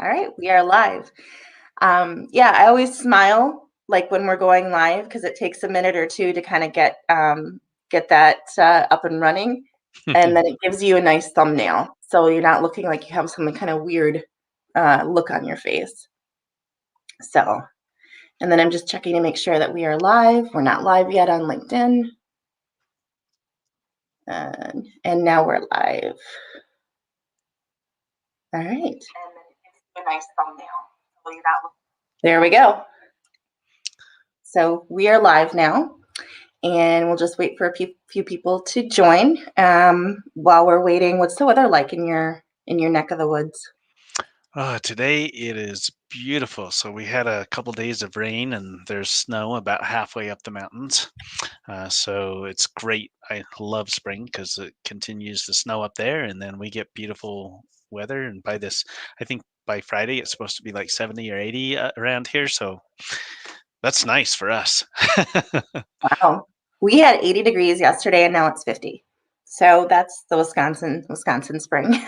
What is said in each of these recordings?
All right, we are live. Yeah, I always smile like when we're going live because it takes a minute or two to kind of get that up and running, and then it gives you a nice thumbnail, so you're not looking like you have some kind of weird look on your face. So, and then I'm just checking to make sure that we are live. We're not live yet on LinkedIn, and now we're live. All right. And then it gives you a nice thumbnail, so you're not. There we go. So we are live now, and we'll just wait for a few people to join. While we're waiting, what's the weather like in your neck of the woods? Today it is beautiful. So we had a couple days of rain and there's snow about halfway up the mountains. So it's great. I love spring because it continues to snow up there and then we get beautiful weather. And I think by Friday, it's supposed to be like 70 or 80 around here. So that's nice for us. Wow, we had 80 degrees yesterday, and now it's 50. So that's the Wisconsin spring.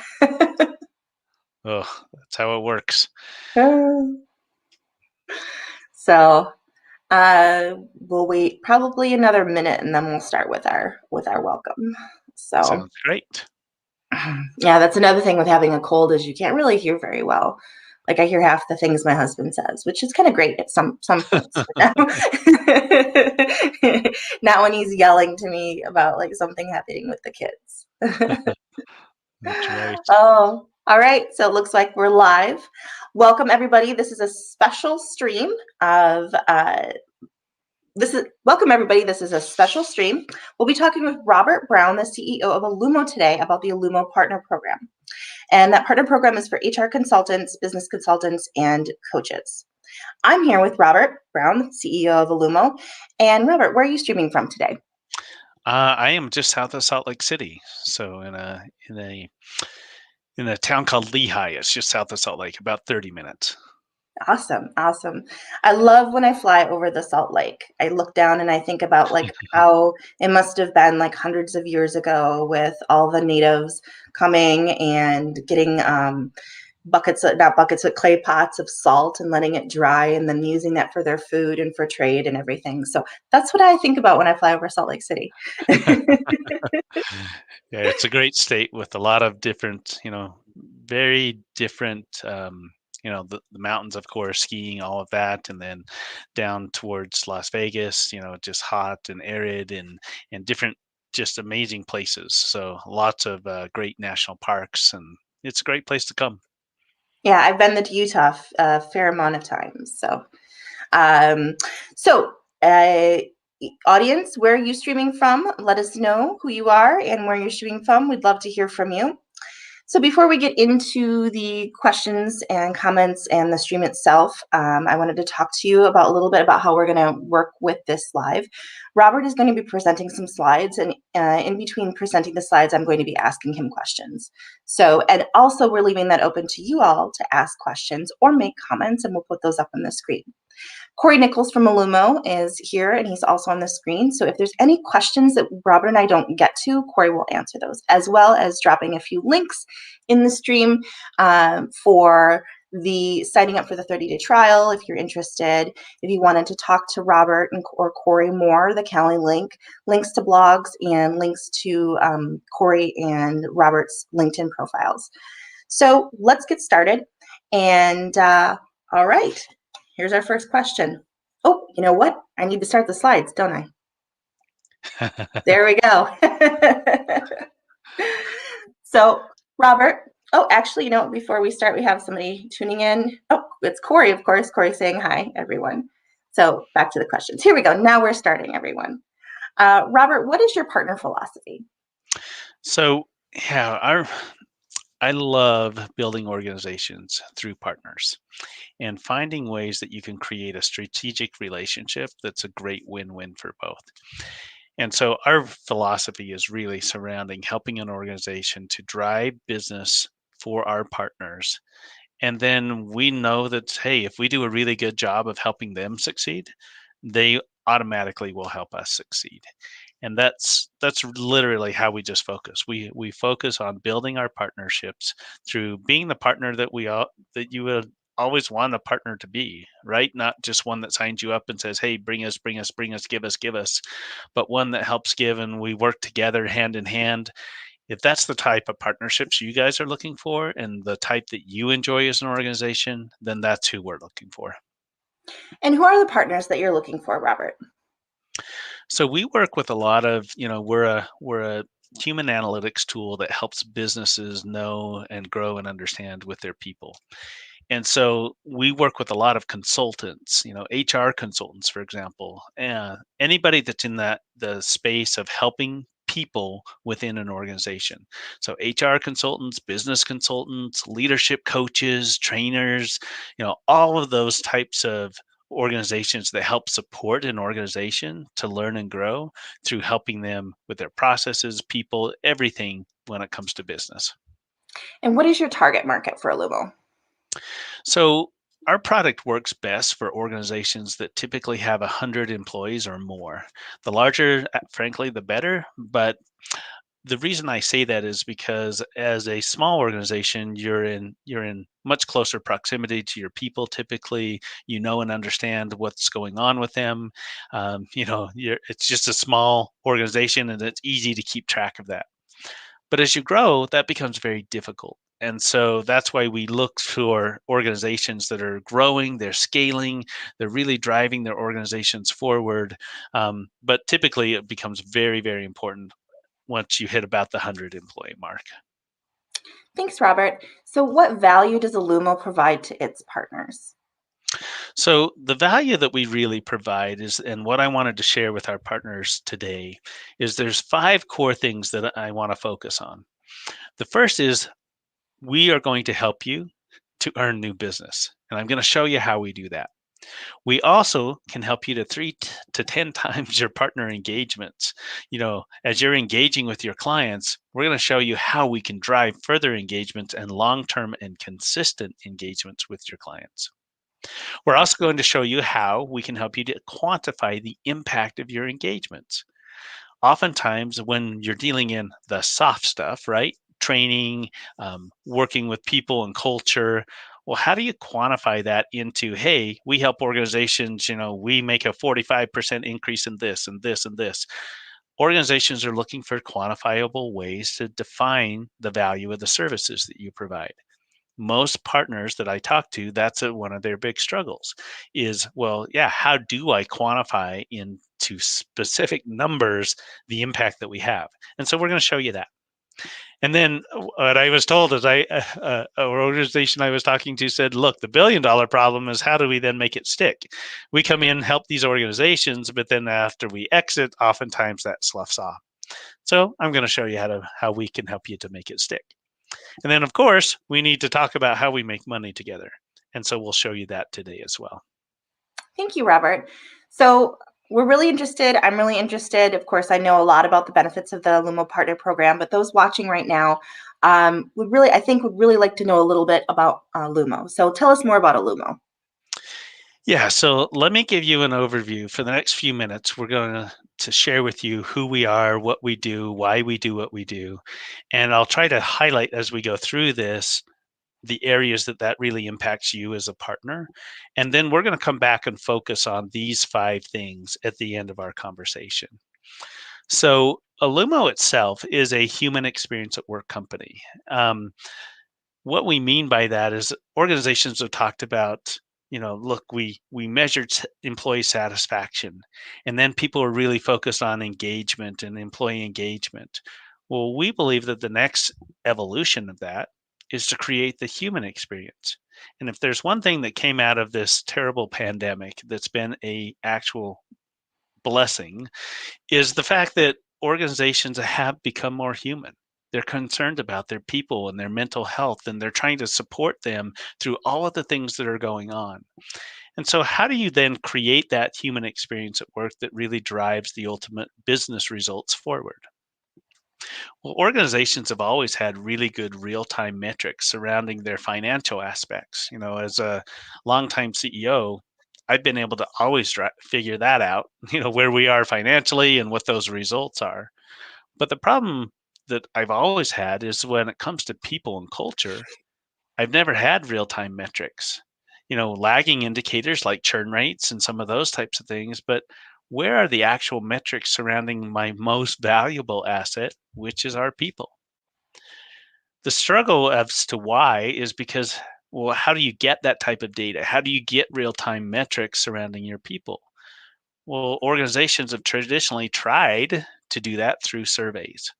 Oh, that's how it works. So we'll wait probably another minute, and then we'll start with our welcome. So Sounds great. yeah, that's another thing with having a cold is you can't really hear very well. Like I hear half the things my husband says, which is kind of great at some points. But not when he's yelling to me about like something happening with the kids. That's right. Oh, all right. So it looks like we're live. Welcome everybody. This is a special stream of welcome everybody. This is a special stream. We'll be talking with Robert Brown, the CEO of Olumo today about the Olumo Partner Program. And that partner program is for HR consultants, business consultants, and coaches. I'm here with Robert Brown, CEO of Olumo. And Robert, where are you streaming from today? I am just south of Salt Lake City, so in a town called Lehigh. It's just south of Salt Lake, about 30 minutes. Awesome, awesome. I love when I fly over the Salt Lake. I look down and I think about like how it must have been like hundreds of years ago with all the natives coming and getting not buckets, but clay pots of salt and letting it dry and then using that for their food and for trade and everything. So that's what I think about when I fly over Salt Lake City. Yeah, it's a great state with a lot of different, very different, the mountains, of course, skiing, all of that, and then down towards Las Vegas, just hot and arid and different, just amazing places. So lots of great national parks, and it's a great place to come. Yeah, I've been to Utah a fair amount of times. Um, so, uh, audience, where are you streaming from? Let us know who you are and where you're streaming from. We'd love to hear from you. So before we get into the questions and comments and the stream itself, I wanted to talk to you about a little bit about how we're going to work with this live. Robert is going to be presenting some slides, and in between presenting the slides, I'm going to be asking him questions. So, and also we're leaving that open to you all to ask questions or make comments, and we'll put those up on the screen. Corey Nichols from Olumo is here, and he's also on the screen. So if there's any questions that Robert and I don't get to, Corey will answer those, as well as dropping a few links in the stream for the signing up for the 30-day trial if you're interested. If you wanted to talk to Robert or Corey more, the Calendly link, links to blogs, and links to Corey and Robert's LinkedIn profiles. So let's get started. And all right. Here's our first question. Oh, you know what? I need to start the slides, don't I? There we go. So, Robert, actually, before we start, we have somebody tuning in. Oh, it's Corey, of course. Corey saying hi, everyone. So, back to the questions. Here we go. Now we're starting, everyone. Robert, what is your partner philosophy? So, yeah, I love building organizations through partners and finding ways that you can create a strategic relationship that's a great win-win for both. And so our philosophy is really surrounding helping an organization to drive business for our partners. And then we know that, hey, if we do a really good job of helping them succeed, they automatically will help us succeed. And that's literally how we just focus. We focus on building our partnerships through being the partner that we all that you would always want a partner to be, right? Not just one that signs you up and says, "Hey, bring us, bring us, bring us, give us," but one that helps give, and we work together hand in hand. If that's the type of partnerships you guys are looking for and the type that you enjoy as an organization, then that's who we're looking for. And who are the partners that you're looking for, Robert? So we work with a lot of, we're a human analytics tool that helps businesses know and grow and understand with their people. And so we work with a lot of consultants, HR consultants, for example, anybody that's in the space of helping people within an organization. So HR consultants, business consultants, leadership coaches, trainers, all of those types of organizations that help support an organization to learn and grow through helping them with their processes, people, everything when it comes to business. And what is your target market for Olumo? So our product works best for organizations that typically have 100 employees or more. The larger, frankly, the better. But the reason I say that is because as a small organization, you're in much closer proximity to your people. Typically, you know and understand what's going on with them. It's just a small organization, and it's easy to keep track of that. But as you grow, that becomes very difficult. And so that's why we look for organizations that are growing, they're scaling, they're really driving their organizations forward. But typically, it becomes very, very important once you hit about the 100 employee mark. Thanks, Robert. So, what value does Olumo provide to its partners? So, the value that we really provide is, and what I wanted to share with our partners today, is there's 5 core things that I want to focus on. The first is we are going to help you to earn new business. And I'm going to show you how we do that. We also can help you to 3 to 10 times your partner engagements. As you're engaging with your clients, we're going to show you how we can drive further engagements and long term and consistent engagements with your clients. We're also going to show you how we can help you to quantify the impact of your engagements. Oftentimes, when you're dealing in the soft stuff, right? Training, working with people and culture. Well, how do you quantify that into, hey, we help organizations, we make a 45% increase in this and this and this. Organizations are looking for quantifiable ways to define the value of the services that you provide. Most partners that I talk to, that's one of their big struggles is, well, yeah, how do I quantify into specific numbers the impact that we have? And so we're going to show you that. And then what I was told is an organization I was talking to said, look, the $1 billion problem is how do we then make it stick? We come in, help these organizations, but then after we exit, oftentimes that sloughs off. So I'm going to show you how we can help you to make it stick. And then, of course, we need to talk about how we make money together. And so we'll show you that today as well. Thank you, Robert. So, we're really interested. I'm really interested. Of course, I know a lot about the benefits of the Lumo Partner Program, but those watching right now would really like to know a little bit about Lumo. So, tell us more about Lumo. Yeah, so let me give you an overview. For the next few minutes, we're going to share with you who we are, what we do, why we do what we do. And I'll try to highlight as we go through this the areas that really impacts you as a partner. And then we're going to come back and focus on these 5 things at the end of our conversation. So, Olumo itself is a human experience at work company. What we mean by that is organizations have talked about, look, we measured employee satisfaction, and then people are really focused on engagement and employee engagement. Well, we believe that the next evolution of that is to create the human experience. And if there's one thing that came out of this terrible pandemic that's been a actual blessing, is the fact that organizations have become more human. They're concerned about their people and their mental health, and they're trying to support them through all of the things that are going on. And so, how do you then create that human experience at work that really drives the ultimate business results forward? Well, organizations have always had really good real time metrics surrounding their financial aspects. As a longtime CEO, I've been able to always figure that out, where we are financially and what those results are. But the problem that I've always had is when it comes to people and culture, I've never had real time metrics, lagging indicators like churn rates and some of those types of things. But where are the actual metrics surrounding my most valuable asset, which is our people? The struggle as to why is because, well, how do you get that type of data? How do you get real time metrics surrounding your people? Well, organizations have traditionally tried to do that through surveys.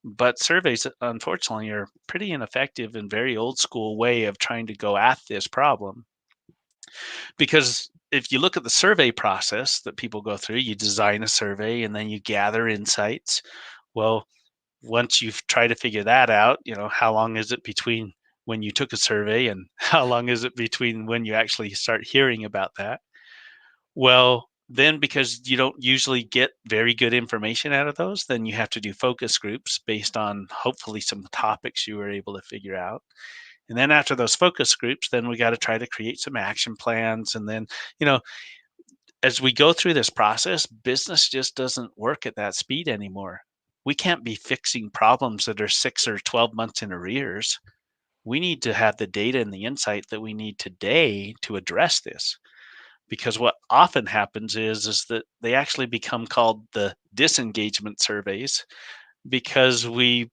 But surveys, unfortunately, are pretty ineffective and very old school way of trying to go at this problem. Because if you look at the survey process that people go through, you design a survey and then you gather insights. Well, once you've tried to figure that out, how long is it between when you took a survey and how long is it between when you actually start hearing about that? Well, then because you don't usually get very good information out of those, then you have to do focus groups based on hopefully some topics you were able to figure out. And then after those focus groups, then we got to try to create some action plans. And then, you know, as we go through this process, business just doesn't work at that speed anymore. We can't be fixing problems that are 6 or 12 months in arrears. We need to have the data and the insight that we need today to address this, because what often happens is that they actually become called the disengagement surveys, because we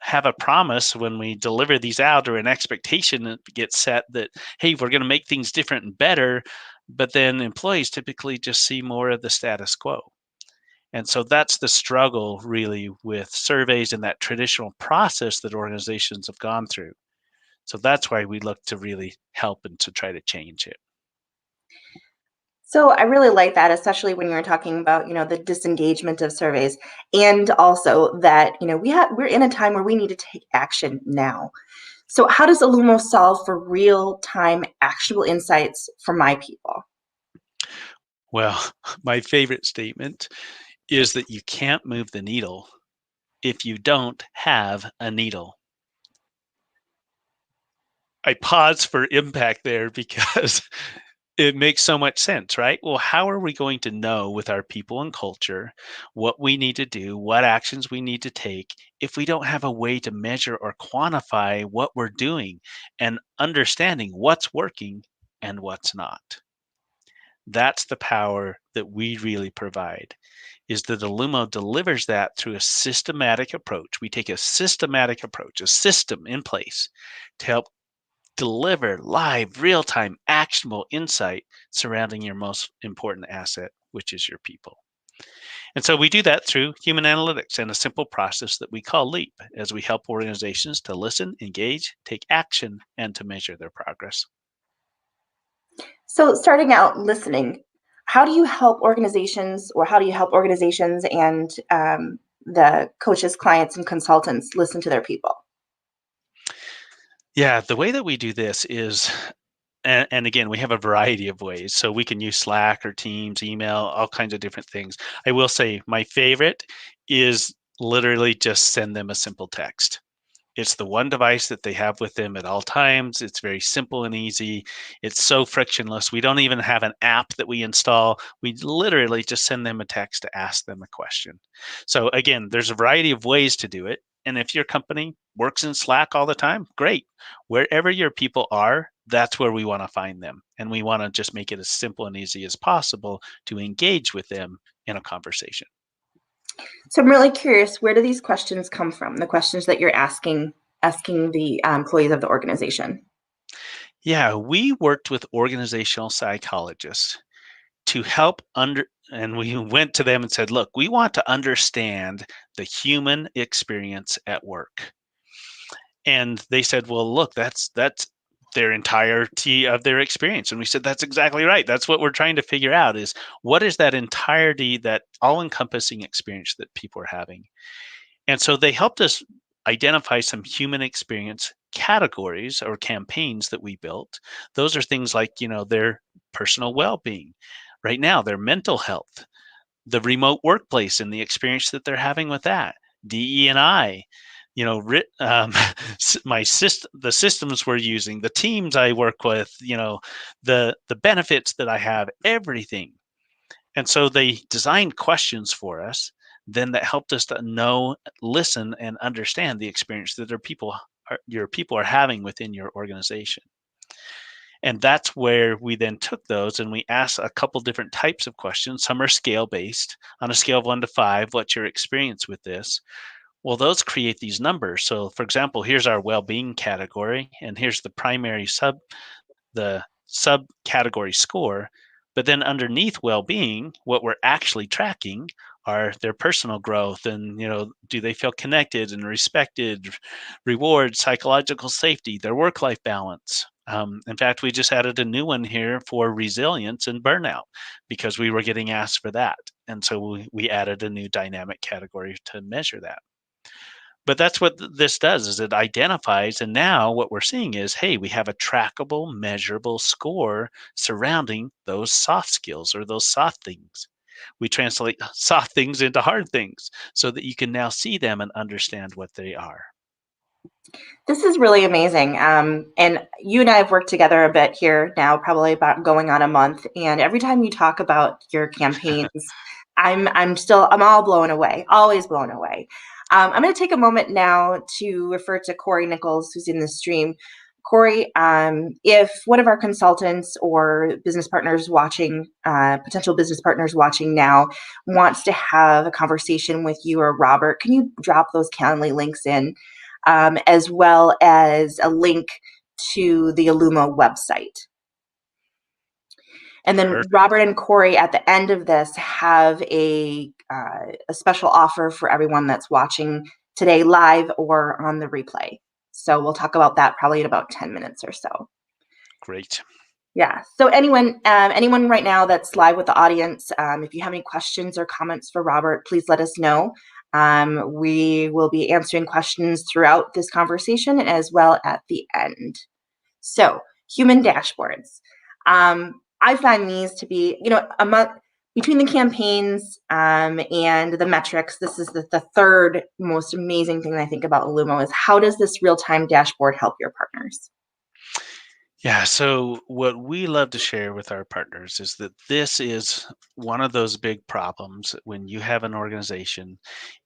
have a promise when we deliver these out, or an expectation that gets set that, hey, we're going to make things different and better, but then employees typically just see more of the status quo. And so that's the struggle really with surveys and that traditional process that organizations have gone through. So that's why we look to really help and to try to change it. So I really like that, especially when you're talking about, the disengagement of surveys, and also that, we're in a time where we need to take action now. So how does Olumo solve for real-time actionable insights for my people? Well, my favorite statement is that you can't move the needle if you don't have a needle. I pause for impact there because it makes so much sense, right? Well, how are we going to know with our people and culture what we need to do, what actions we need to take, if we don't have a way to measure or quantify what we're doing and understanding what's working and what's not? That's the power that we really provide, is that Olumo delivers that through a systematic approach. We take a systematic approach, a system in place to help deliver live, real time, actionable insight surrounding your most important asset, which is your people. And so we do that through human analytics and a simple process that we call LEAP, as we help organizations to listen, engage, take action, and to measure their progress. So starting out listening, how do you help organizations and the coaches, clients, and consultants listen to their people? Yeah, the way that we do this is, and again, we have a variety of ways. So we can use Slack or Teams, email, all kinds of different things. I will say my favorite is literally just send them a simple text. It's the one device that they have with them at all times. It's very simple and easy. It's so frictionless. We don't even have an app that we install. We literally just send them a text to ask them a question. So again, there's a variety of ways to do it. And if your company works in Slack all the time, great. Wherever your people are, that's where we want to find them. And we want to just make it as simple and easy as possible to engage with them in a conversation. So I'm really curious, where do these questions come from? The questions that you're asking the employees of the organization. Yeah, we worked with organizational psychologists to help and we went to them and said, look, we want to understand the human experience at work. And they said, well, look, that's their entirety of their experience. And we said, that's exactly right. That's what we're trying to figure out, is what is that entirety, that all encompassing experience that people are having. And so they helped us identify some human experience categories or campaigns that we built. Those are things like, their personal well-being, right now, their mental health, the remote workplace and the experience that they're having with that, DE&I, the systems we're using, the teams I work with, the benefits that I have, everything. And so they designed questions for us then that helped us to know, listen, and understand the experience that your people are having within your organization. And that's where we then took those and we asked a couple different types of questions. Some are scale based. On a scale of 1 to 5, what's your experience with this? Well, those create these numbers. So, for example, here's our well-being category, and here's the subcategory score. But then underneath well-being, what we're actually tracking are their personal growth, and do they feel connected and respected, reward, psychological safety, their work-life balance. In fact, we just added a new one here for resilience and burnout because we were getting asked for that, and so we added a new dynamic category to measure that. But that's what this does is it identifies, and now what we're seeing is, hey, we have a trackable, measurable score surrounding those soft skills or those soft things. We translate soft things into hard things so that you can now see them and understand what they are. This is really amazing. And you and I have worked together a bit here now, probably about going on a month. And every time you talk about your campaigns, I'm all blown away, always blown away. I'm going to take a moment now to refer to Corey Nichols, who's in the stream. Corey, if one of our consultants or business partners watching, potential business partners watching now, wants to have a conversation with you or Robert, can you drop those Calendly links in? As well as a link to the Olumo website. And then Perfect. Robert and Corey at the end of this have a special offer for everyone that's watching today live or on the replay. So we'll talk about that probably in about 10 minutes or so. Great. Yeah. So anyone right now that's live with the audience, if you have any questions or comments for Robert, please let us know. We will be answering questions throughout this conversation as well at the end. So, human dashboards. I find these to be, between the campaigns and the metrics, this is the third most amazing thing I think about Lumo is how does this real-time dashboard help your partners? Yeah, so what we love to share with our partners is that this is one of those big problems when you have an organization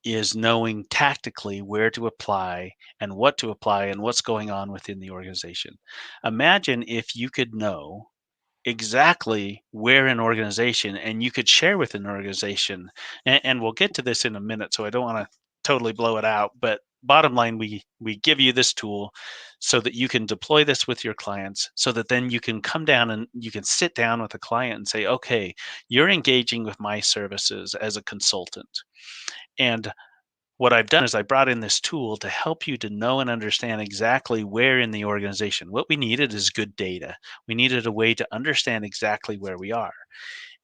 is knowing tactically where to apply and what to apply and what's going on within the organization. Imagine if you could know exactly where an organization and you could share with an organization, and we'll get to this in a minute, so I don't want to totally blow it out, but bottom line, we give you this tool so that you can deploy this with your clients so that then you can come down and you can sit down with a client and say, okay, you're engaging with my services as a consultant, and what I've done is I brought in this tool to help you to know and understand exactly where in the organization. What we needed is good data. We needed a way to understand exactly where we are.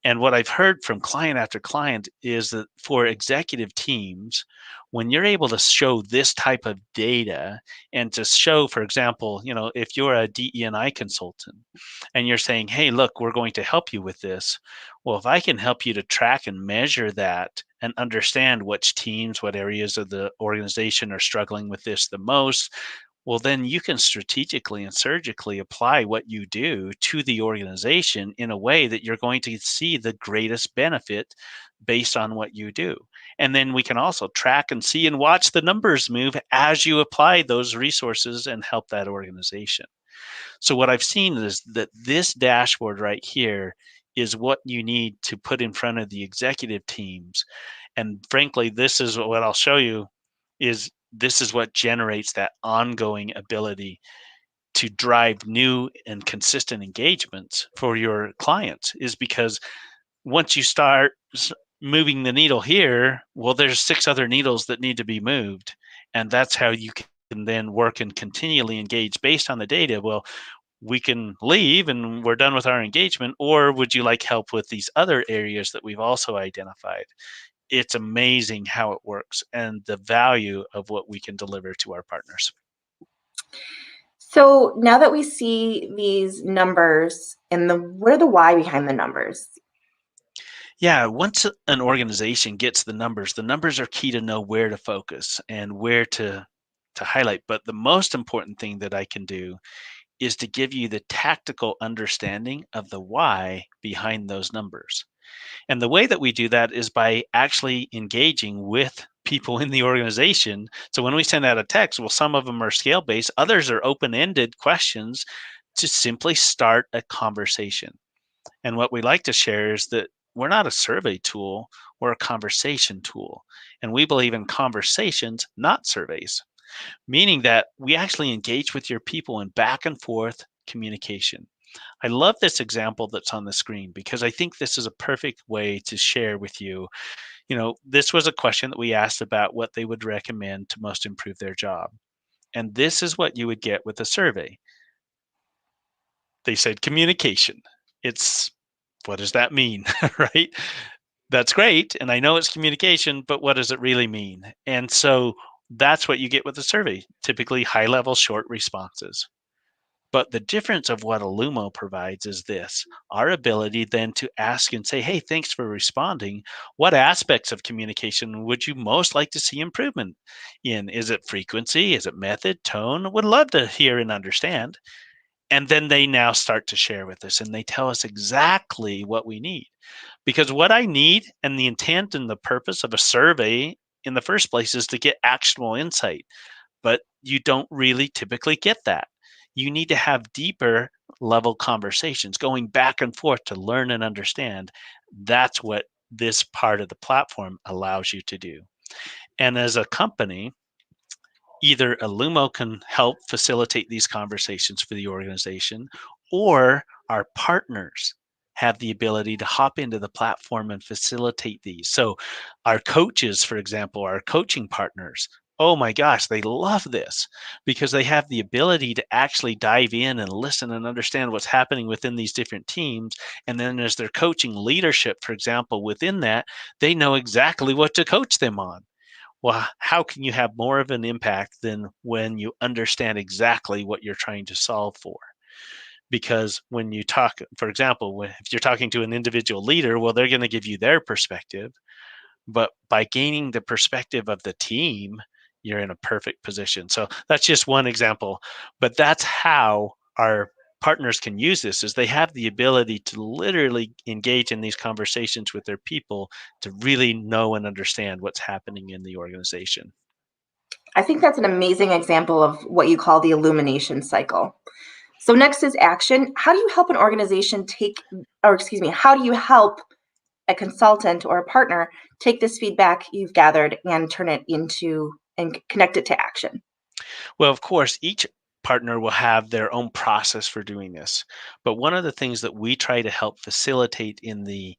And what I've heard from client after client is that for executive teams, when you're able to show this type of data and to show, for example, if you're a DE&I consultant and you're saying, hey, look, we're going to help you with this. Well, if I can help you to track and measure that and understand which teams, what areas of the organization are struggling with this the most, well, then you can strategically and surgically apply what you do to the organization in a way that you're going to see the greatest benefit based on what you do. And then we can also track and see and watch the numbers move as you apply those resources and help that organization. So what I've seen is that this dashboard right here is what you need to put in front of the executive teams. And frankly, this is what I'll show you is this is what generates that ongoing ability to drive new and consistent engagements for your clients is because once you start moving the needle here, well, there's 6 other needles that need to be moved. And that's how you can then work and continually engage based on the data. Well, we can leave and we're done with our engagement, or would you like help with these other areas that we've also identified? It's amazing how it works and the value of what we can deliver to our partners. So now that we see these numbers and what are the why behind the numbers? Yeah, once an organization gets the numbers are key to know where to focus and where to to highlight. But the most important thing that I can do is to give you the tactical understanding of the why behind those numbers. And the way that we do that is by actually engaging with people in the organization. So when we send out a text, well, some of them are scale based, others are open ended questions to simply start a conversation. And what we like to share is that we're not a survey tool, we're a conversation tool. And we believe in conversations, not surveys, meaning that we actually engage with your people in back and forth communication. I love this example that's on the screen because I think this is a perfect way to share with you. This was a question that we asked about what they would recommend to most improve their job. And this is what you would get with a survey. They said communication. It's what does that mean, right? That's great. And I know it's communication, but what does it really mean? And so that's what you get with a survey, typically high level, short responses. But the difference of what Olumo provides is this: our ability then to ask and say, hey, thanks for responding. What aspects of communication would you most like to see improvement in? Is it frequency? Is it method, tone? Would love to hear and understand. And then they now start to share with us and they tell us exactly what we need. Because what I need and the intent and the purpose of a survey in the first place is to get actionable insight, but you don't really typically get that. You need to have deeper level conversations going back and forth to learn and understand. That's what this part of the platform allows you to do. And as a company, either Lumo can help facilitate these conversations for the organization, or our partners have the ability to hop into the platform and facilitate these. So, our coaches, for example, our coaching partners, oh my gosh, they love this because they have the ability to actually dive in and listen and understand what's happening within these different teams. And then, as they're coaching leadership, for example, within that, they know exactly what to coach them on. Well, how can you have more of an impact than when you understand exactly what you're trying to solve for? Because when you talk, for example, if you're talking to an individual leader, well, they're going to give you their perspective. But by gaining the perspective of the team, you're in a perfect position. So that's just one example. But that's how our partners can use this, is they have the ability to literally engage in these conversations with their people to really know and understand what's happening in the organization. I think that's an amazing example of what you call the illumination cycle. So next is action. How do you help an organization how do you help a consultant or a partner take this feedback you've gathered and turn it into and connect it to action? Well, of course, each partner will have their own process for doing this. But one of the things that we try to help facilitate in the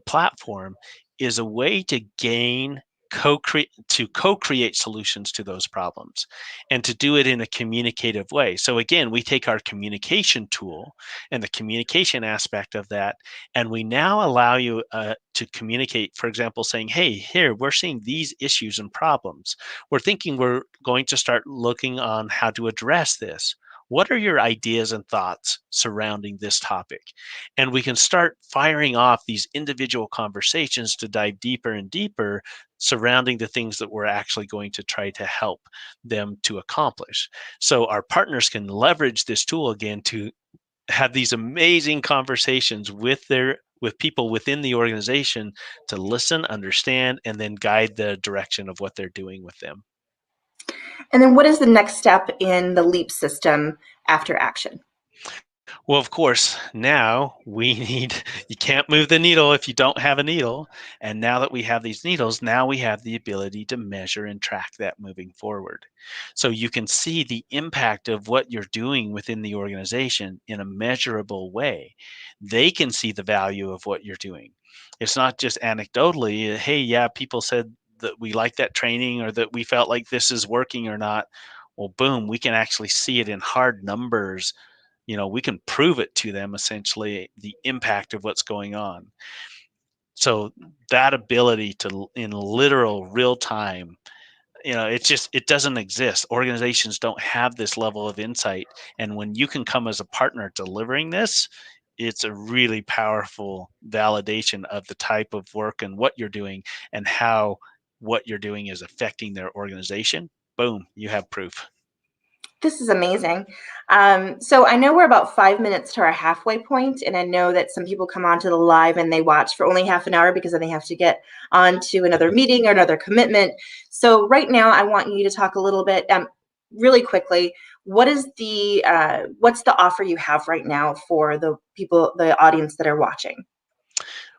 platform is a way to gain co-create solutions to those problems, and to do it in a communicative way. So again, we take our communication tool and the communication aspect of that, and we now allow you to communicate, for example, saying, hey, here, we're seeing these issues and problems. We're thinking we're going to start looking on how to address this. What are your ideas and thoughts surrounding this topic? And we can start firing off these individual conversations to dive deeper and deeper surrounding the things that we're actually going to try to help them to accomplish. So our partners can leverage this tool again to have these amazing conversations with people within the organization to listen, understand, and then guide the direction of what they're doing with them. And then what is the next step in the LEAP system after action? Well, of course, now you can't move the needle if you don't have a needle. And now that we have these needles, now we have the ability to measure and track that moving forward. So you can see the impact of what you're doing within the organization in a measurable way. They can see the value of what you're doing. It's not just anecdotally, hey, yeah, people said that we like that training, or that we felt like this is working or not. Well, boom, we can actually see it in hard numbers. We can prove it to them, essentially, the impact of what's going on. So that ability to, in literal real time, it doesn't exist. Organizations don't have this level of insight. And when you can come as a partner delivering this, it's a really powerful validation of the type of work and what you're doing, and how what you're doing is affecting their organization boom, you have proof. This is amazing. So I know we're about 5 minutes to our halfway point, and I know that some people come onto the live and they watch for only half an hour because then they have to get on to another meeting or another commitment. So right now, I want you to talk a little bit, really quickly. What's the offer you have right now for the people, the audience that are watching?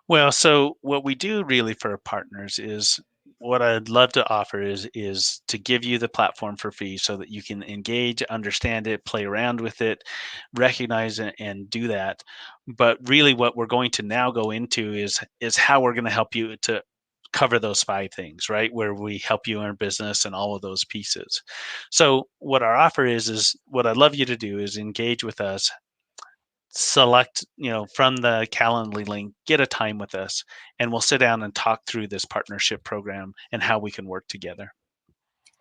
Well, so what we do really for our partners is what I'd love to offer is to give you the platform for free so that you can engage, understand it, play around with it, recognize it, and do that. But really, what we're going to now go into is how we're going to help you to cover those five things, right? Where we help you in our business and all of those pieces. So what our offer is what I'd love you to do is engage with us, select, from the Calendly link, get a time with us, and we'll sit down and talk through this partnership program and how we can work together.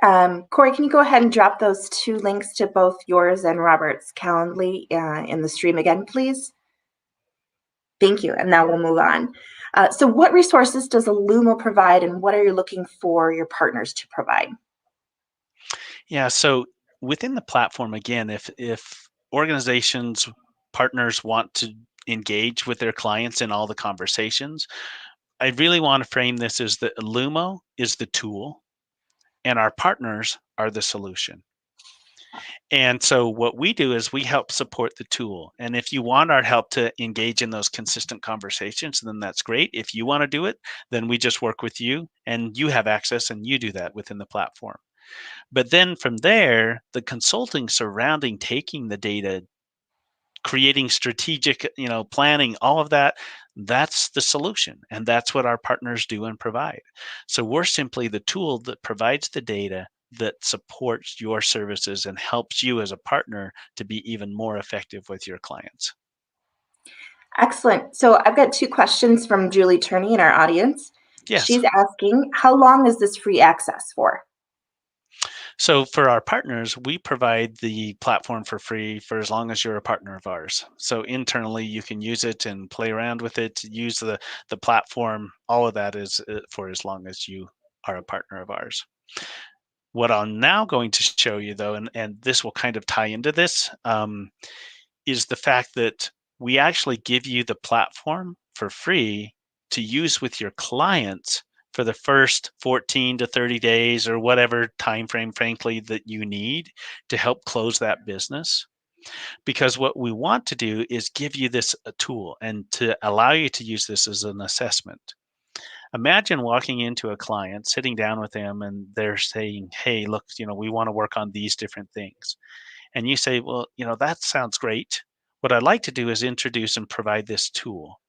Corey, can you go ahead and drop those two links to both yours and Robert's Calendly in the stream again, please? Thank you. And now we'll move on. So what resources does Olumo provide, and what are you looking for your partners to provide? Yeah, so within the platform, again, if organizations, partners want to engage with their clients in all the conversations, I really want to frame this as that Lumo is the tool and our partners are the solution. And so what we do is we help support the tool. And if you want our help to engage in those consistent conversations, then that's great. If you want to do it, then we just work with you and you have access and you do that within the platform. But then from there, the consulting surrounding taking the data, creating strategic, planning, all of that, that's the solution. And that's what our partners do and provide. So we're simply the tool that provides the data that supports your services and helps you as a partner to be even more effective with your clients. Excellent. So I've got two questions from Julie Turney in our audience. Yes. She's asking, how long is this free access for? So for our partners, we provide the platform for free for as long as you're a partner of ours. So internally, you can use it and play around with it, use the platform. All of that is for as long as you are a partner of ours. What I'm now going to show you, though, and this will kind of tie into this, is the fact that we actually give you the platform for free to use with your clients for the first 14 to 30 days or whatever time frame, frankly, that you need to help close that business. Because what we want to do is give you this a tool and to allow you to use this as an assessment. Imagine walking into a client, sitting down with them, and they're saying, "Hey, look, we want to work on these different things." And you say, "Well, that sounds great. What I'd like to do is introduce and provide this tool.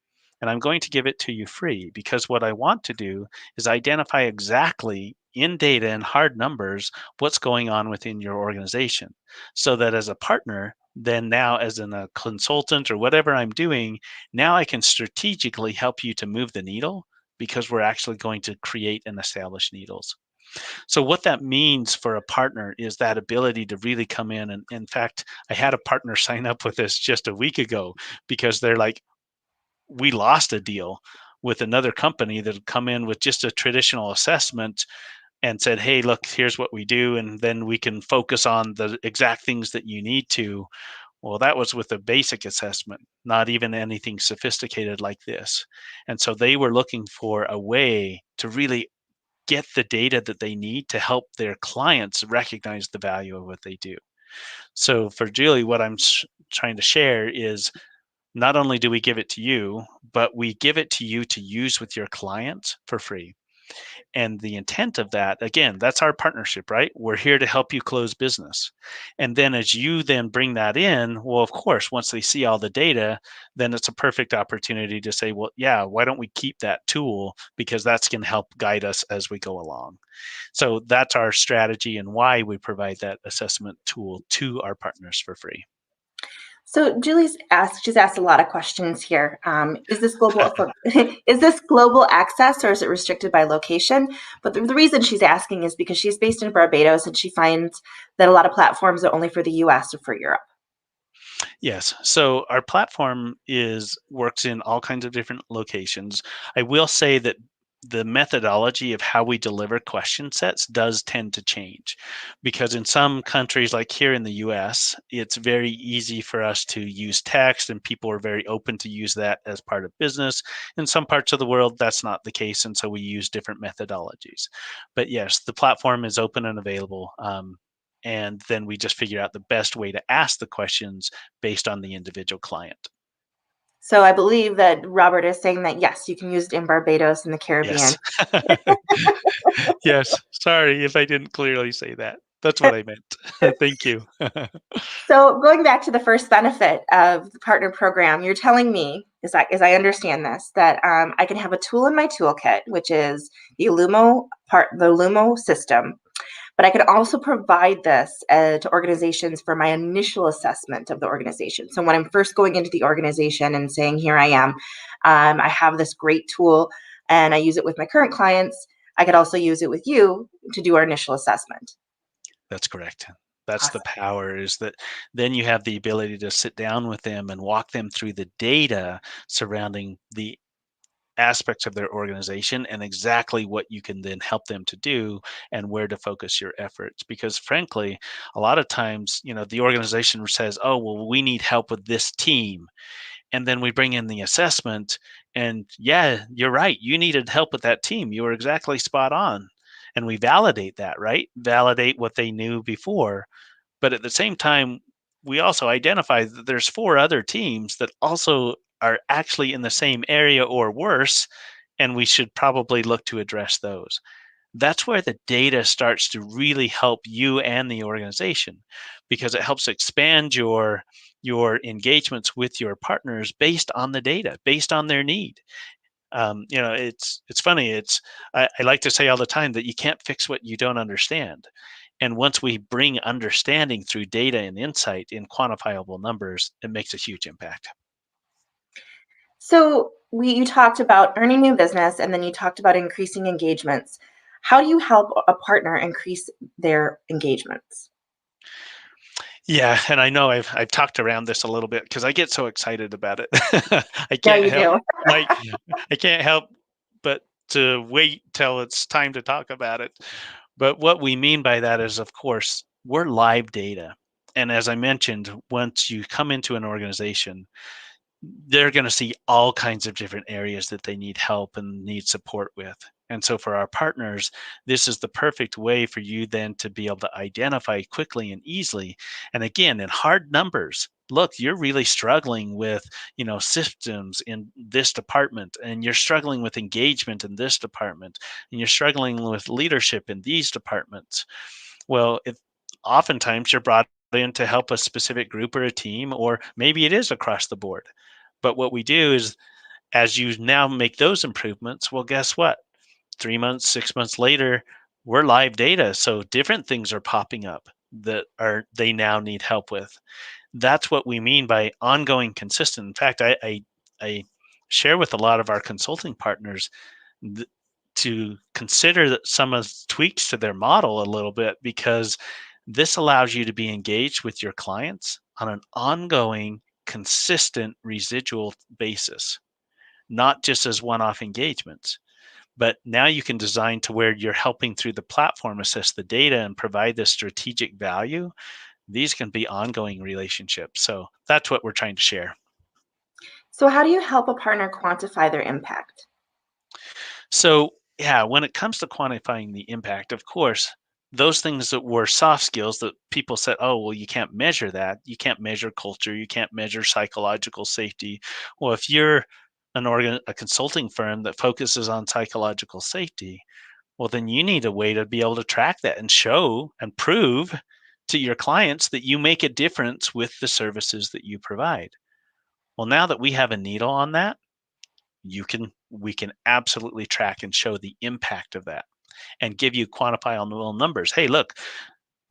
And I'm going to give it to you free because what I want to do is identify exactly in data and hard numbers what's going on within your organization so that as a partner, then now as a consultant or whatever I'm doing, now I can strategically help you to move the needle because we're actually going to create and establish needles." So what that means for a partner is that ability to really come in. And in fact, I had a partner sign up with us just a week ago because they're like, we lost a deal with another company that had come in with just a traditional assessment and said, "Hey, look, here's what we do. And then we can focus on the exact things that you need to." Well, that was with a basic assessment, not even anything sophisticated like this. And so they were looking for a way to really get the data that they need to help their clients recognize the value of what they do. So for Julie, what I'm trying to share is not only do we give it to you, but we give it to you to use with your clients for free. And the intent of that, again, that's our partnership, right? We're here to help you close business. And then as you then bring that in, well, of course, once they see all the data, then it's a perfect opportunity to say, well, yeah, why don't we keep that tool? Because that's going to help guide us as we go along. So that's our strategy and why we provide that assessment tool to our partners for free. So she's asked a lot of questions here. Is this global is this global access, or is it restricted by location? But the reason she's asking is because she's based in Barbados and she finds that a lot of platforms are only for the US or for Europe. Yes. So our platform is works in all kinds of different locations. I will say that the methodology of how we deliver question sets does tend to change, because in some countries, like here in the US, it's very easy for us to use text and people are very open to use that as part of business. In some parts of the world, that's not the case. And so we use different methodologies. But yes, the platform is open and available. And then we just figure out the best way to ask the questions based on the individual client. So I believe that Robert is saying that yes, you can use it in Barbados and the Caribbean. Yes. Yes. Sorry if I didn't clearly say that. That's what I meant. Thank you. So going back to the first benefit of the partner program, you're telling me, as I understand this, that I can have a tool in my toolkit, which is the Lumo system, but I can also provide this to organizations for my initial assessment of the organization. So when I'm first going into the organization and saying, here I am, I have this great tool and I use it with my current clients, I could also use it with you to do our initial assessment. That's correct. That's the Awesome. power, is that then you have the ability to sit down with them and walk them through the data surrounding the aspects of their organization and exactly what you can then help them to do and where to focus your efforts. Because frankly, a lot of times, the organization says, oh, well, we need help with this team. And then we bring in the assessment, and yeah, you're right, you needed help with that team, you were exactly spot on. And we validate that, right? Validate what they knew before. But at the same time, we also identify that there's four other teams that also are actually in the same area or worse, and we should probably look to address those. That's where the data starts to really help you and the organization, because it helps expand your engagements with your partners based on the data, based on their need. It's funny. I like to say all the time that you can't fix what you don't understand. And once we bring understanding through data and insight in quantifiable numbers, it makes a huge impact. So you talked about earning new business and then you talked about increasing engagements. How do you help a partner increase their engagements? Yeah, and I know I've talked around this a little bit because I get so excited about it. I Yeah, can't you help do. like I can't help but to wait till it's time to talk about it. But what we mean by that is, of course, we're live data. And as I mentioned, once you come into an organization, they're going to see all kinds of different areas that they need help and need support with. And so for our partners, this is the perfect way for you then to be able to identify quickly and easily. And again, in hard numbers, look, you're really struggling with, systems in this department, and you're struggling with engagement in this department, and you're struggling with leadership in these departments. Well, if oftentimes you're brought in to help a specific group or a team, or maybe it is across the board. But what we do is, as you now make those improvements, well, guess what? 3 months, 6 months later, we're live data. So different things are popping up that are they now need help with. That's what we mean by ongoing consistent. In fact, I share with a lot of our consulting partners th- to consider some of tweaks to their model a little bit, because this allows you to be engaged with your clients on an ongoing, consistent residual basis, not just as one-off engagements. But now you can design to where you're helping through the platform assess the data and provide the strategic value. These can be ongoing relationships. So that's what we're trying to share. So how do you help a partner quantify their impact? So, yeah, when it comes to quantifying the impact, of course, those things that were soft skills that people said, oh, well, you can't measure that. You can't measure culture. You can't measure psychological safety. Well, if you're a consulting firm that focuses on psychological safety, well, then you need a way to be able to track that and show and prove to your clients that you make a difference with the services that you provide. Well, now that we have a needle on that, we can absolutely track and show the impact of that and give you quantifiable numbers. Hey, look,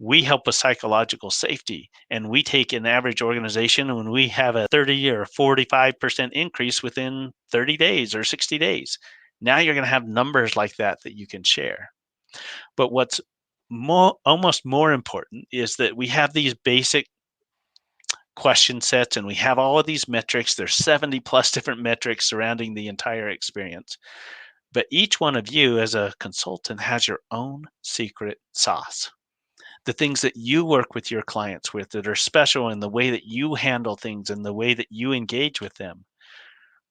we help with psychological safety, and we take an average organization when we have a 30 or 45% increase within 30 days or 60 days. Now you're going to have numbers like that you can share. But what's almost more important is that we have these basic question sets, and we have all of these metrics. There's 70 plus different metrics surrounding the entire experience. But each one of you as a consultant has your own secret sauce. The things that you work with your clients with that are special in the way that you handle things and the way that you engage with them.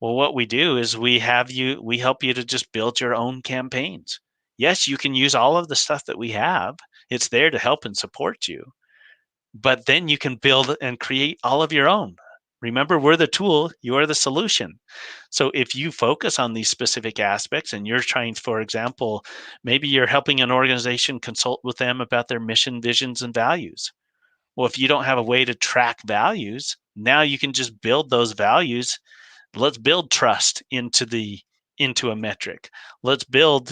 Well, what we do is we help you to just build your own campaigns. Yes, you can use all of the stuff that we have. It's there to help and support you, but then you can build and create all of your own. Remember, we're the tool, you are the solution. So if you focus on these specific aspects and you're trying, for example, maybe you're helping an organization consult with them about their mission, visions, and values. Well, if you don't have a way to track values, now you can just build those values. Let's build trust into a metric. Let's build,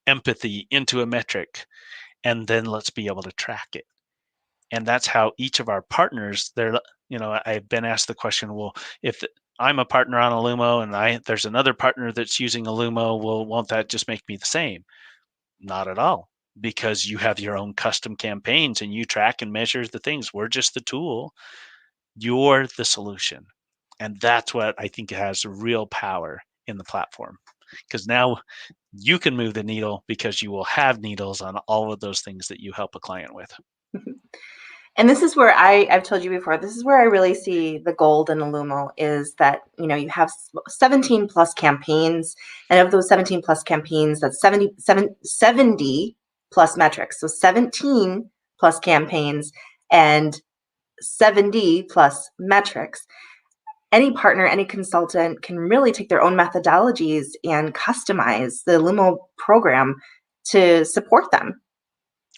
empathy into a metric, and then let's be able to track it. And that's how each of our partners, I've been asked the question, well, if I'm a partner on Olumo and there's another partner that's using Olumo, well, won't that just make me the same? Not at all, because you have your own custom campaigns and you track and measure the things. We're just the tool. You're the solution. And that's what I think has real power in the platform, because now you can move the needle because you will have needles on all of those things that you help a client with. And this is where I've told you before, this is where I really see the gold in Olumo is that, you have 17 plus campaigns. And of those 17 plus campaigns, that's 70 plus metrics. So 17 plus campaigns and 70 plus metrics. Any partner, any consultant can really take their own methodologies and customize the Lumo program to support them.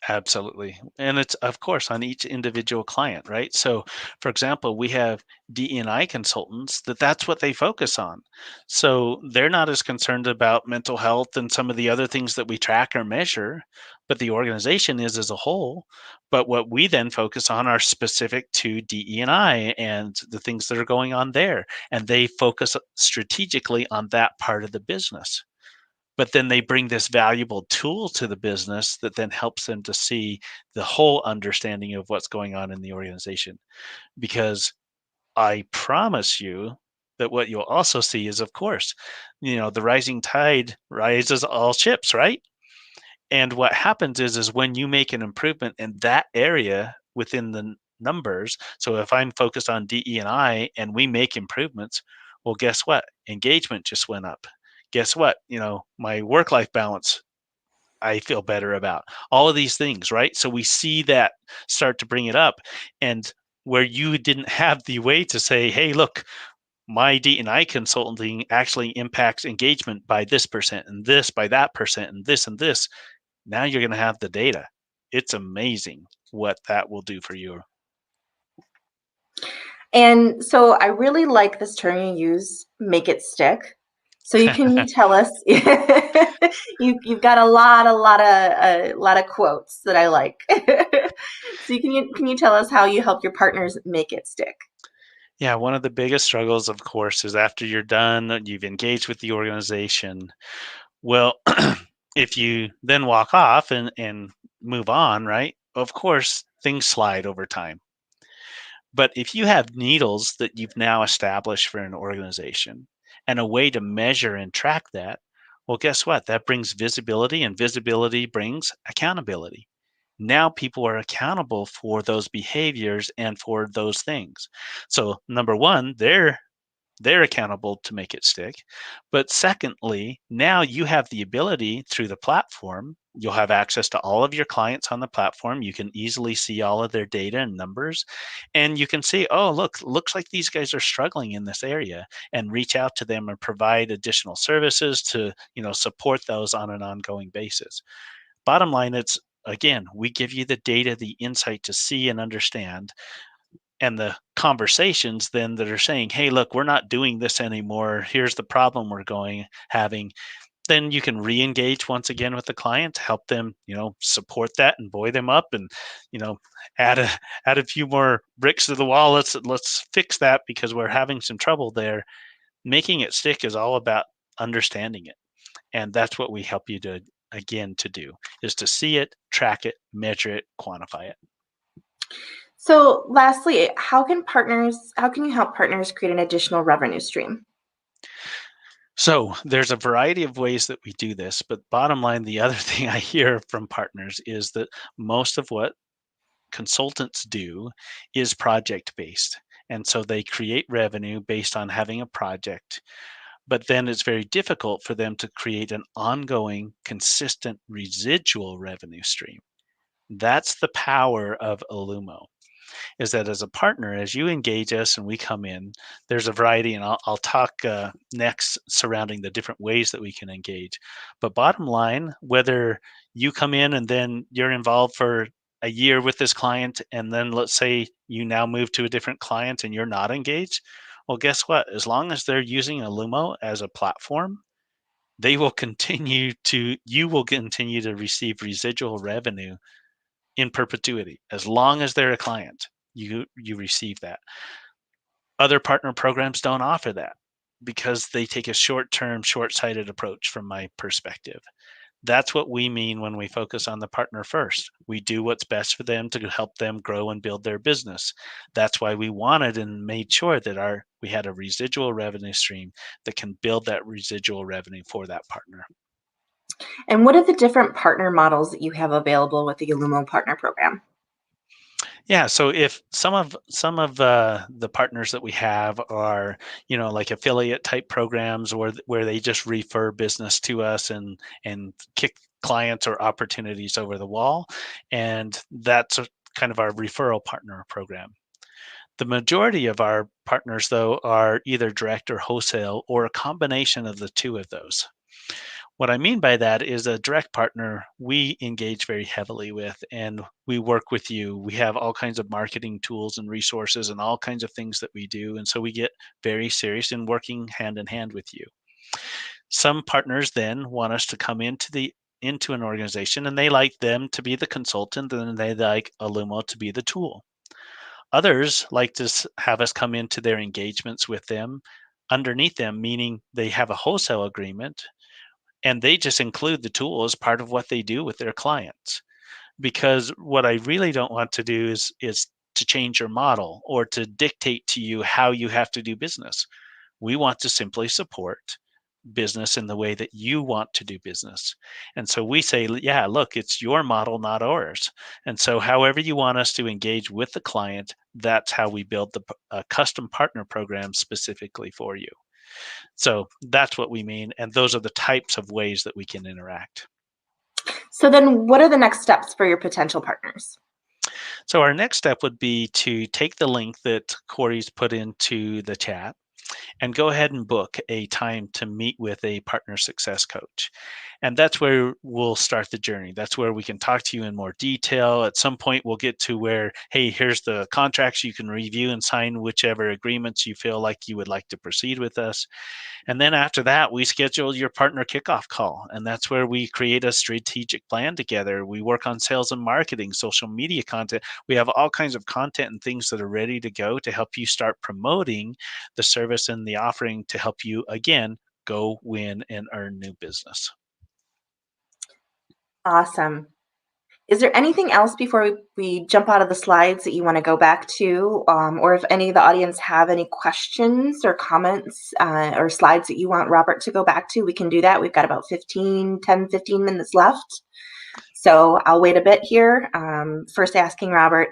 Absolutely. And it's, of course, on each individual client, right? So, for example, we have DEI consultants that's what they focus on. So they're not as concerned about mental health and some of the other things that we track or measure, but the organization is as a whole. But what we then focus on are specific to DEI and the things that are going on there. And they focus strategically on that part of the business, but then they bring this valuable tool to the business that then helps them to see the whole understanding of what's going on in the organization. Because I promise you that what you'll also see is, of course, the rising tide rises all ships, right? And what happens is when you make an improvement in that area within the numbers. So if I'm focused on DE and I and we make improvements, well, guess what? Engagement just went up. Guess what? My work life balance, I feel better about. All of these things, right? So we see that start to bring it up. And where you didn't have the way to say, hey, look, my D&I consulting actually impacts engagement by this percent and this by that percent and this and this. Now you're going to have the data. It's amazing what that will do for you. And so I really like this term you use, make it stick. So you tell us you've got a lot of quotes that I like. So can you tell us how you help your partners make it stick? Yeah, one of the biggest struggles, of course, is after you're done, you've engaged with the organization. Well, if you then walk off and move on, right? Of course, things slide over time. But if you have needles that you've now established for an organization and a way to measure and track that, well, guess what? That brings visibility, and visibility brings accountability. Now people are accountable for those behaviors and for those things. So, number one, they're accountable to make it stick. But secondly, now you have the ability through the platform. You'll have access to all of your clients on the platform. You can easily see all of their data and numbers. And you can see, oh, look, looks like these guys are struggling in this area, and reach out to them and provide additional services to, support those on an ongoing basis. Bottom line, it's again, we give you the data, the insight to see and understand, and the conversations then that are saying, hey, look, we're not doing this anymore, here's the problem we're having. Then you can re-engage once again with the client, help them, support that and buoy them up, and you know add a few more bricks to the wall. Let's fix that because we're having some trouble there. Making it stick is all about understanding it, and that's what we help you to do, is to see it, track it, measure it, quantify it. So lastly, how can you help partners create an additional revenue stream? So there's a variety of ways that we do this, but bottom line, the other thing I hear from partners is that most of what consultants do is project based. And so they create revenue based on having a project, but then it's very difficult for them to create an ongoing, consistent residual revenue stream. That's the power of Olumo. Is that as a partner, as you engage us and we come in, there's a variety, and I'll talk next surrounding the different ways that we can engage. But bottom line, whether you come in and then you're involved for a year with this client, and then let's say you now move to a different client and you're not engaged, well, guess what? As long as they're using Illumo as a platform, you will continue to receive residual revenue in perpetuity. As long as they're a client, you receive that. Other partner programs don't offer that because they take a short-term, short-sighted approach from my perspective. That's what we mean when we focus on the partner first. We do what's best for them to help them grow and build their business. That's why we wanted and made sure that we had a residual revenue stream that can build that residual revenue for that partner. And what are the different partner models that you have available with the Olumo Partner Program? Yeah, so if some of the partners that we have are, like affiliate type programs, where they just refer business to us and kick clients or opportunities over the wall, and that's kind of our referral partner program. The majority of our partners, though, are either direct or wholesale, or a combination of the two of those. What I mean by that is a direct partner we engage very heavily with, and we work with you. We have all kinds of marketing tools and resources and all kinds of things that we do. And so we get very serious in working hand in hand with you. Some partners then want us to come into an organization, and they like them to be the consultant, and they like Alumo to be the tool. Others like to have us come into their engagements with them underneath them, meaning they have a wholesale agreement and they just include the tool as part of what they do with their clients. Because what I really don't want to do is to change your model or to dictate to you how you have to do business. We want to simply support business in the way that you want to do business. And so we say, yeah, look, it's your model, not ours. And so however you want us to engage with the client, that's how we build the custom partner program specifically for you. So that's what we mean. And those are the types of ways that we can interact. So then what are the next steps for your potential partners? So our next step would be to take the link that Corey's put into the chat and go ahead and book a time to meet with a partner success coach. And that's where we'll start the journey. That's where we can talk to you in more detail. At some point, we'll get to where, hey, here's the contracts you can review and sign whichever agreements you feel like you would like to proceed with us. And then after that, we schedule your partner kickoff call. And that's where we create a strategic plan together. We work on sales and marketing, social media content. We have all kinds of content and things that are ready to go to help you start promoting the service and the offering to help you, again, go win and earn new business. Awesome. Is there anything else before we jump out of the slides that you want to go back to? Or if any of the audience have any questions or comments or slides that you want Robert to go back to, we can do that. We've got about 15 minutes left. So I'll wait a bit here. First asking Robert,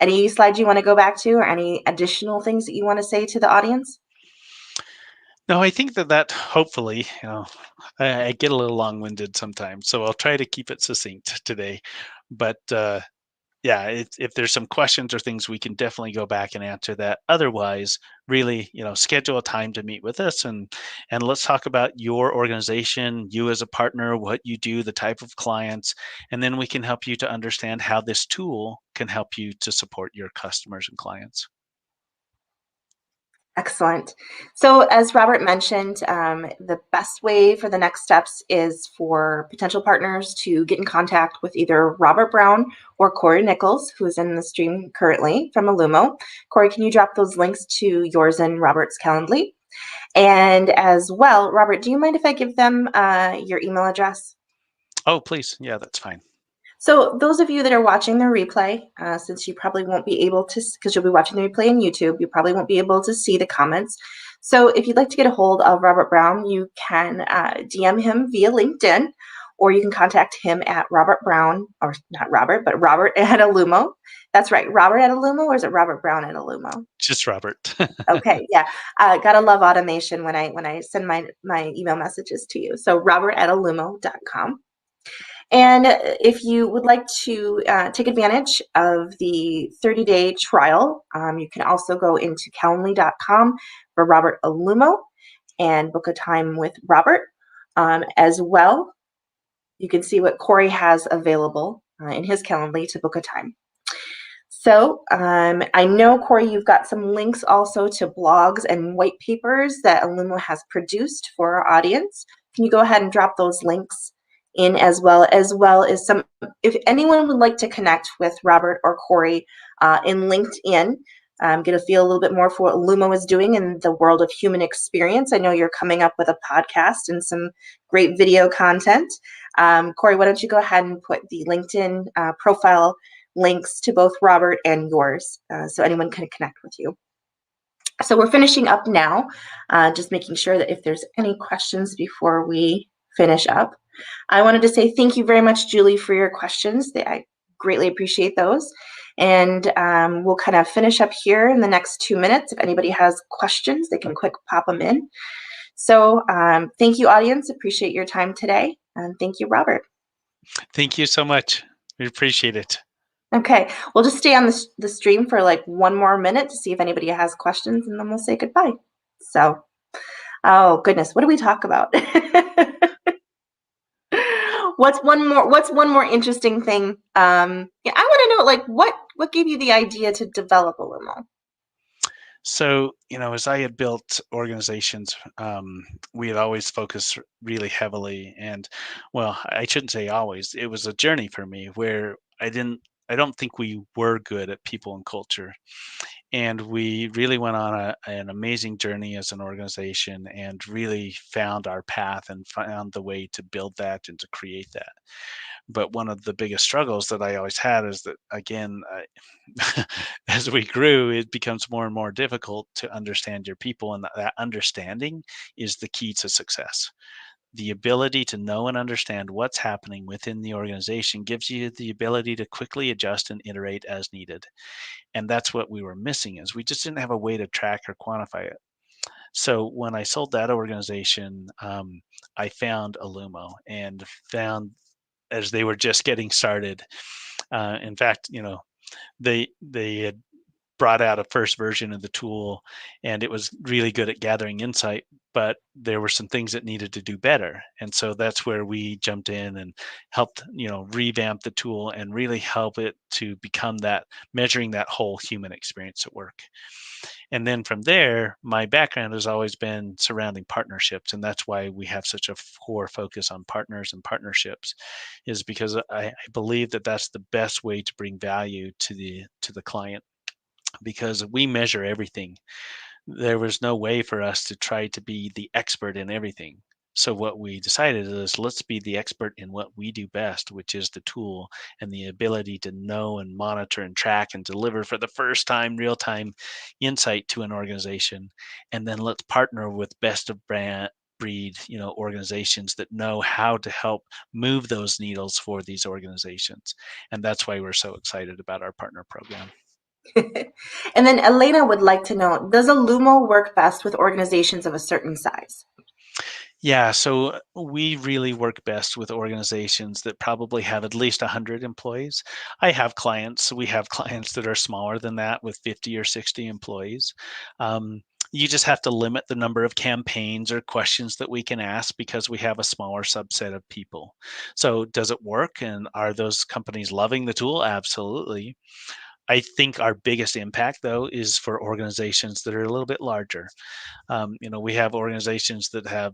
any slides you want to go back to or any additional things that you want to say to the audience? No, I think that hopefully, I get a little long-winded sometimes, so I'll try to keep it succinct today. But yeah, if there's some questions or things, we can definitely go back and answer that. Otherwise, really, schedule a time to meet with us and let's talk about your organization, you as a partner, what you do, the type of clients, and then we can help you to understand how this tool can help you to support your customers and clients. Excellent. So as Robert mentioned, the best way for the next steps is for potential partners to get in contact with either Robert Brown or Corey Nichols, who is in the stream currently from Olumo. Corey, can you drop those links to yours and Robert's Calendly? And as well, Robert, do you mind if I give them your email address? Oh, please. Yeah, that's fine. So those of you that are watching the replay, since you probably won't be able to, because you'll be watching the replay on YouTube, you probably won't be able to see the comments. So if you'd like to get a hold of Robert Brown, you can DM him via LinkedIn, or you can contact him at Robert Brown, or not Robert, but Robert at Olumo. That's right, Robert at Olumo, or is it Robert Brown at Olumo? Just Robert. Okay, yeah. Gotta love automation when I send my email messages to you. So Robert at Olumo.com. And if you would like to take advantage of the 30-day trial, you can also go into calendly.com for Robert Olumo and book a time with Robert. As well, you can see what Corey has available in his Calendly to book a time. So I know, Corey, you've got some links also to blogs and white papers that Olumo has produced for our audience. Can you go ahead and drop those links in as some, if anyone would like to connect with Robert or Corey in LinkedIn, get a feel a little bit more for what Lumo is doing in the world of human experience. I know you're coming up with a podcast and some great video content. Corey, why don't you go ahead and put the LinkedIn profile links to both Robert and yours so anyone can connect with you. So we're finishing up now, just making sure that if there's any questions before we finish up. I wanted to say thank you very much, Julie, for your questions. I greatly appreciate those. And we'll kind of finish up here in the next 2 minutes. If anybody has questions, they can quick pop them in. So thank you, audience. Appreciate your time today. And thank you, Robert. Thank you so much. We appreciate it. Okay, we'll just stay on the stream for like 1 more minute to see if anybody has questions, and then we'll say goodbye. So, oh goodness, what do we talk about? What's one more interesting thing? Yeah, I want to know, like, what gave you the idea to develop Olumo? So, as I had built organizations, we had always focused really heavily, and well, I shouldn't say always. It was a journey for me where I don't think we were good at people and culture, and we really went on an amazing journey as an organization, and really found our path and found the way to build that and to create that. But one of the biggest struggles that I always had is that, again, as we grew, it becomes more and more difficult to understand your people, and that understanding is the key to success. The ability to know and understand what's happening within the organization gives you the ability to quickly adjust and iterate as needed. And that's what we were missing, is we just didn't have a way to track or quantify it. So when I sold that organization, I found Olumo and found, as they were just getting started. In fact, they had brought out a first version of the tool, and it was really good at gathering insight, but there were some things that needed to do better. And so that's where we jumped in and helped, revamp the tool and really help it to become that, measuring that whole human experience at work. And then from there, my background has always been surrounding partnerships, and that's why we have such a core focus on partners and partnerships, is because I believe that that's the best way to bring value to the client, because we measure everything. There was no way for us to try to be the expert in everything. So what we decided is, let's be the expert in what we do best, which is the tool and the ability to know and monitor and track and deliver for the first time real time insight to an organization. And then let's partner with best of brand breed, organizations that know how to help move those needles for these organizations. And that's why we're so excited about our partner program. And then Elena would like to know, does Olumo work best with organizations of a certain size? Yeah, so we really work best with organizations that probably have at least 100 employees. We have clients that are smaller than that with 50 or 60 employees. You just have to limit the number of campaigns or questions that we can ask, because we have a smaller subset of people. So does it work? And are those companies loving the tool? Absolutely. I think our biggest impact, though, is for organizations that are a little bit larger. We have organizations that have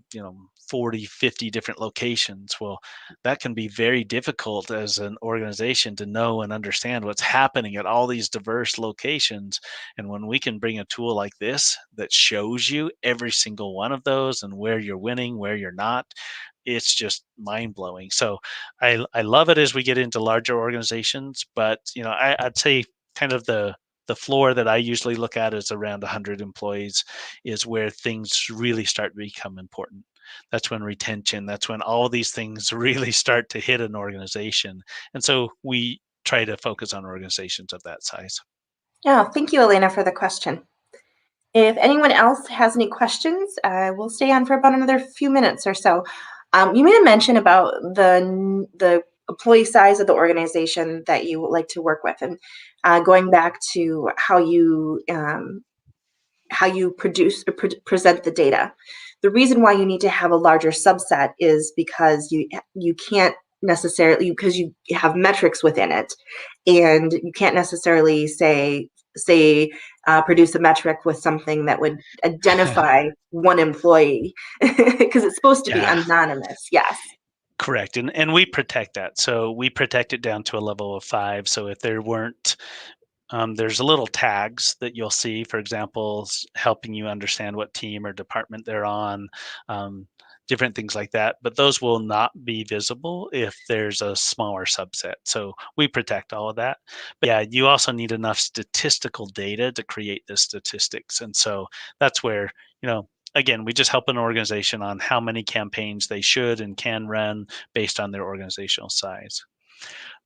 40, 50 different locations. Well, that can be very difficult as an organization to know and understand what's happening at all these diverse locations. And when we can bring a tool like this that shows you every single one of those and where you're winning, where you're not, it's just mind blowing. So I love it as we get into larger organizations, but I'd say kind of the floor that I usually look at is around 100 employees is where things really start to become important. That's when retention, that's when all these things really start to hit an organization. And so we try to focus on organizations of that size. Yeah, thank you, Elena, for the question. If anyone else has any questions, we'll stay on for about another few minutes or so. You made a mention about the employee size of the organization that you would like to work with, and going back to how you present the data. The reason why you need to have a larger subset is because you can't necessarily, because you have metrics within it, and you can't necessarily say produce a metric with something that would identify one employee because it's supposed to be Yeah. anonymous. Yes. Correct. And we protect that. So we protect it down to a level of 5. So if there weren't there's a little tags that you'll see, for example, helping you understand what team or department they're on, um, different things like that. But those will not be visible if there's a smaller subset. So we protect all of that. But yeah, you also need enough statistical data to create the statistics. And so that's where, again, we just help an organization on how many campaigns they should and can run based on their organizational size.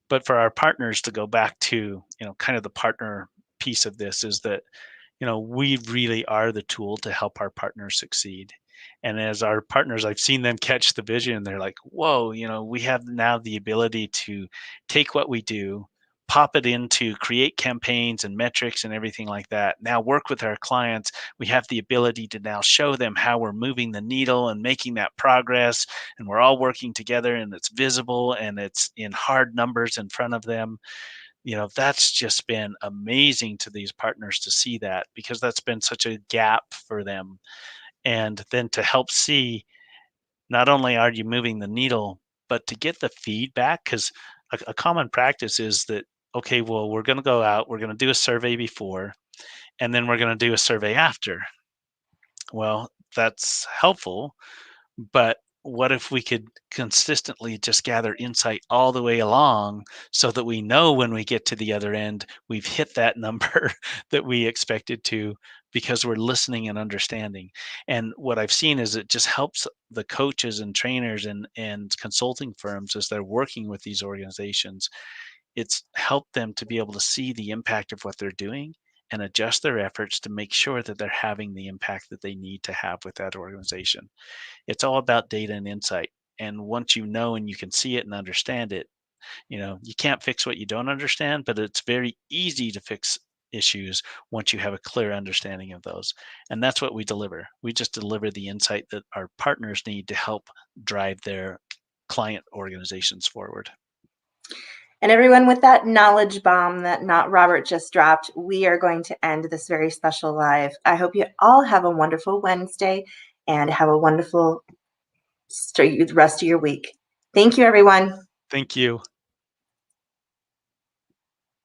But for our partners, to go back to kind of the partner piece of this, is that we really are the tool to help our partners succeed. And as our partners, I've seen them catch the vision. They're like, whoa, we have now the ability to take what we do, pop it into create campaigns and metrics and everything like that. Now work with our clients. We have the ability to now show them how we're moving the needle and making that progress. And we're all working together, and it's visible and it's in hard numbers in front of them. That's just been amazing to these partners to see that, because that's been such a gap for them. And then to help see, not only are you moving the needle, but to get the feedback, because a common practice is that, okay, well, we're going to go out, we're going to do a survey before, and then we're going to do a survey after. Well, that's helpful, but what if we could consistently just gather insight all the way along, so that we know when we get to the other end, we've hit that number that we expected to, because we're listening and understanding. And what I've seen is it just helps the coaches and trainers and consulting firms as they're working with these organizations. It's helped them to be able to see the impact of what they're doing and adjust their efforts to make sure that they're having the impact that they need to have with that organization. It's all about data and insight. And once you know and you can see it and understand it, you can't fix what you don't understand, but it's very easy to fix issues once you have a clear understanding of those. And that's what we deliver. We just deliver the insight that our partners need to help drive their client organizations forward. And everyone, with that knowledge bomb that not Robert just dropped, we are going to end this very special live. I hope you all have a wonderful Wednesday and have a wonderful rest of your week. Thank you, everyone. Thank you.